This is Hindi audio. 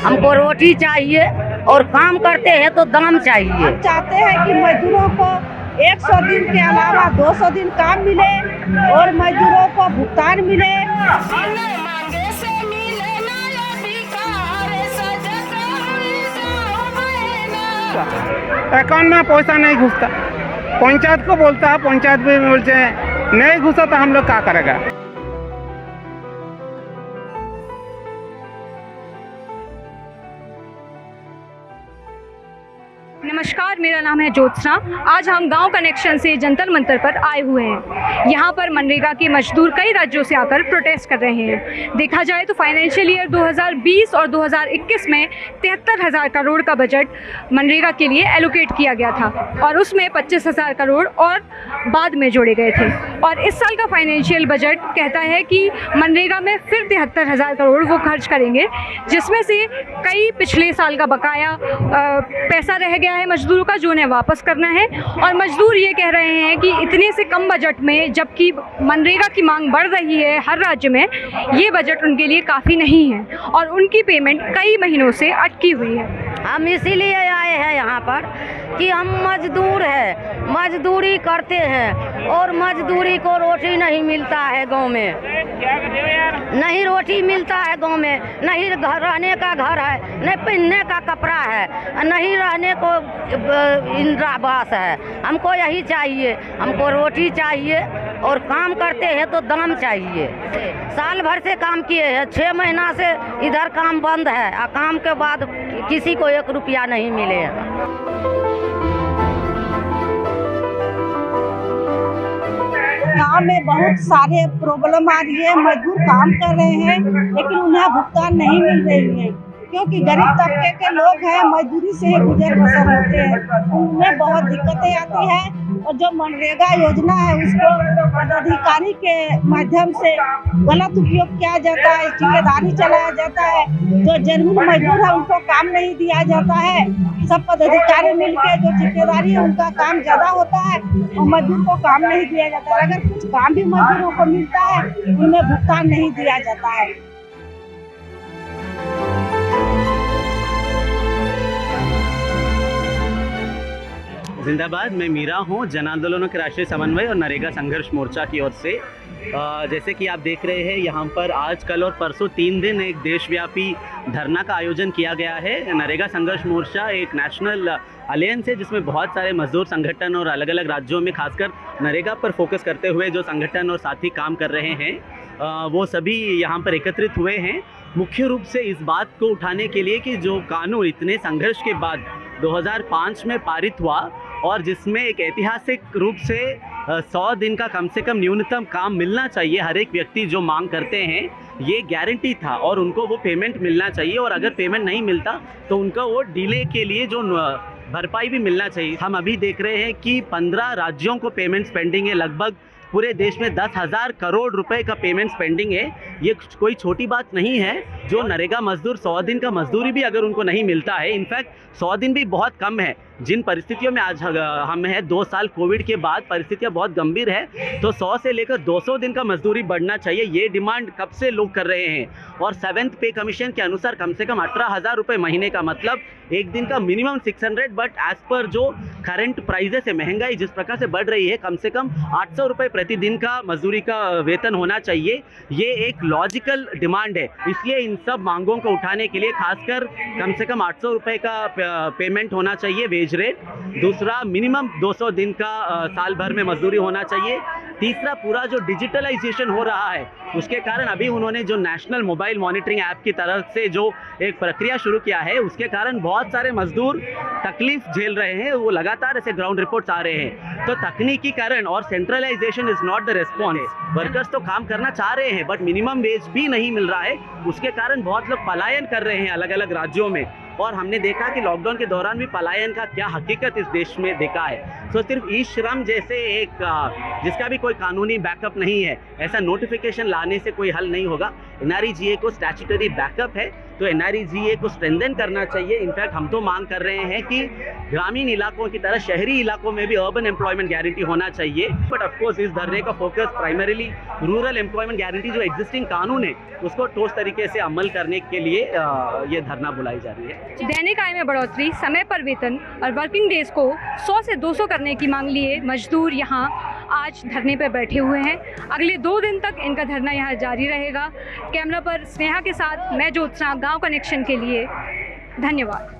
हमको रोटी चाहिए और काम करते हैं तो दाम चाहिए। हम चाहते हैं कि मजदूरों को 100 दिन के अलावा 200 दिन काम मिले और मजदूरों को भुगतान मिले। अकाउंट में पैसा नहीं घुसता, पंचायत को बोलता है, पंचायत भी बोलते हैं नहीं घुसा तो हम लोग क्या करेगा। नमस्कार, मेरा नाम है ज्योत्सना। आज हम गांव कनेक्शन से जंतर मंतर पर आए हुए हैं। यहां पर मनरेगा के मजदूर कई राज्यों से आकर प्रोटेस्ट कर रहे हैं। देखा जाए तो फाइनेंशियल ईयर 2020 और 2021 में 73,000 करोड़ का बजट मनरेगा के लिए एलोकेट किया गया था और उसमें 25,000 करोड़ और बाद में जोड़े गए थे। और इस साल का फाइनेंशियल बजट कहता है कि मनरेगा में फिर 73,000 करोड़ वो खर्च करेंगे, जिसमें से कई पिछले साल का बकाया पैसा रह गया है मजदूरों का, जो उन्हें वापस करना है। और मजदूर ये कह रहे हैं कि इतने से कम बजट में, जबकि मनरेगा की मांग बढ़ रही है हर राज्य में, ये बजट उनके लिए काफ़ी नहीं है और उनकी पेमेंट कई महीनों से अटकी हुई है। हम इसीलिए आए हैं यहाँ पर कि हम मजदूर हैं, मजदूरी करते हैं और मजदूरी को रोटी नहीं मिलता है गांव में, नहीं रोटी मिलता है गांव में, नहीं घर रहने का घर है, नहीं पहनने का कपड़ा है, नहीं रहने को इंदिरा आवास है। हमको यही चाहिए, हमको रोटी चाहिए और काम करते हैं तो दाम चाहिए। साल भर से काम किए हैं, 6 महीना से इधर काम बंद है और काम के बाद किसी को 1 रुपया नहीं मिले हैं। गाँव में बहुत सारे प्रॉब्लम आ रही है। मजदूर काम कर रहे हैं लेकिन उन्हें भुगतान नहीं मिल रही है, क्योंकि गरीब तबके के लोग हैं, मजदूरी से ही गुजर बसर होते हैं, उनमें बहुत दिक्कतें आती हैं। और जो मनरेगा योजना है उसको पदाधिकारी के माध्यम से गलत उपयोग किया जाता है, ठेकेदारी चलाया जाता है। जो जन्म मजदूर है उनको काम नहीं दिया जाता है। सब पदाधिकारी मिलकर जो ठेकेदारी है उनका काम ज्यादा होता है और मजदूर को काम नहीं दिया जाता है। अगर कुछ काम भी मजदूरों को मिलता है उन्हें भुगतान नहीं दिया जाता है। जिंदाबाद। मैं मीरा हूँ, जन आंदोलनों के राष्ट्रीय समन्वय और नरेगा संघर्ष मोर्चा की ओर से। जैसे कि आप देख रहे हैं, यहाँ पर आज, कल और परसों 3 दिन एक देशव्यापी धरना का आयोजन किया गया है। नरेगा संघर्ष मोर्चा एक नेशनल अलायंस है जिसमें बहुत सारे मजदूर संगठन और अलग अलग राज्यों में खासकर नरेगा पर फोकस करते हुए जो संगठन और साथी काम कर रहे हैं, वो सभी यहाँ पर एकत्रित हुए हैं मुख्य रूप से इस बात को उठाने के लिए कि जो कानून इतने संघर्ष के बाद 2005 में पारित हुआ और जिसमें एक ऐतिहासिक रूप से 100 दिन का कम से कम न्यूनतम काम मिलना चाहिए हर एक व्यक्ति जो मांग करते हैं, ये गारंटी था और उनको वो पेमेंट मिलना चाहिए। और अगर पेमेंट नहीं मिलता तो उनका वो डिले के लिए जो भरपाई भी मिलना चाहिए। हम अभी देख रहे हैं कि 15 राज्यों को पेमेंट्स पेंडिंग है, लगभग पूरे देश में 10,000 करोड़ रुपए का पेमेंट्स पेंडिंग है। ये कोई छोटी बात नहीं है। जो नरेगा मजदूर 100 दिन का मजदूरी भी अगर उनको नहीं मिलता है, इनफैक्ट 100 दिन भी बहुत कम है। जिन परिस्थितियों में आज हम हैं, 2 साल कोविड के बाद परिस्थितियां बहुत गंभीर है, तो 100 से लेकर 200 दिन का मजदूरी बढ़ना चाहिए। ये डिमांड कब से लोग कर रहे हैं। और 7th पे कमीशन के अनुसार कम से कम 18,000 रुपये महीने का, मतलब एक दिन का मिनिमम 600, बट एज पर जो करंट प्राइजेस है, महंगाई जिस प्रकार से बढ़ रही है, कम से कम 800 रुपये प्रतिदिन का मजदूरी का वेतन होना चाहिए। ये एक लॉजिकल डिमांड है। इसलिए इन सब मांगों को उठाने के लिए खासकर कम से कम 800 रुपये का पेमेंट होना चाहिए, वेज रेट। दूसरा, मिनिमम 200 दिन का साल भर में मजदूरी होना चाहिए। तीसरा, पूरा जो डिजिटलाइजेशन हो रहा है उसके कारण अभी उन्होंने जो नेशनल मोबाइल मॉनिटरिंग ऐप की तरफ से जो एक प्रक्रिया शुरू किया है, उसके कारण बहुत सारे मजदूर तकलीफ झेल रहे हैं। वो लगातार ऐसे ग्राउंड रिपोर्ट्स आ रहे हैं। तो तकनीकी कारण और centralisation is not the response. Workers तो काम करना चाह रहे हैं बट मिनिमम वेज भी नहीं मिल रहा है। उसके कारण बहुत लोग पलायन कर रहे हैं अलग अलग राज्यों में। और हमने देखा कि लॉकडाउन के दौरान भी पलायन का क्या हकीकत इस देश में देखा है। तो सिर्फ ई श्रम जैसे एक जिसका भी कोई कानूनी बैकअप नहीं है, ऐसा नोटिफिकेशन लाने से कोई हल नहीं होगा। NREGA को स्टैट्यूटरी बैकअप है तो NREGA को स्ट्रेंथन करना चाहिए। इनफैक्ट हम तो मांग कर रहे हैं कि ग्रामीण इलाकों की तरह शहरी इलाकों में भी अर्बन एम्प्लॉयमेंट गारंटी होना चाहिए। बट ऑफकोर्स इस धरने का focus primarily rural employment guarantee जो एग्जिस्टिंग कानून है उसको ठोस तरीके से अमल करने के लिए ये धरना बुलाई जा रही है। दैनिक आय में बढ़ोतरी, समय पर वेतन और वर्किंग डेज को 100 से 200 करने की मांग लिए मजदूर यहाँ आज धरने पर बैठे हुए हैं। अगले 2 दिन तक इनका धरना यहाँ जारी रहेगा। कैमरा पर स्नेहा के साथ मैं ज्योत्सना, गांव कनेक्शन के लिए। धन्यवाद।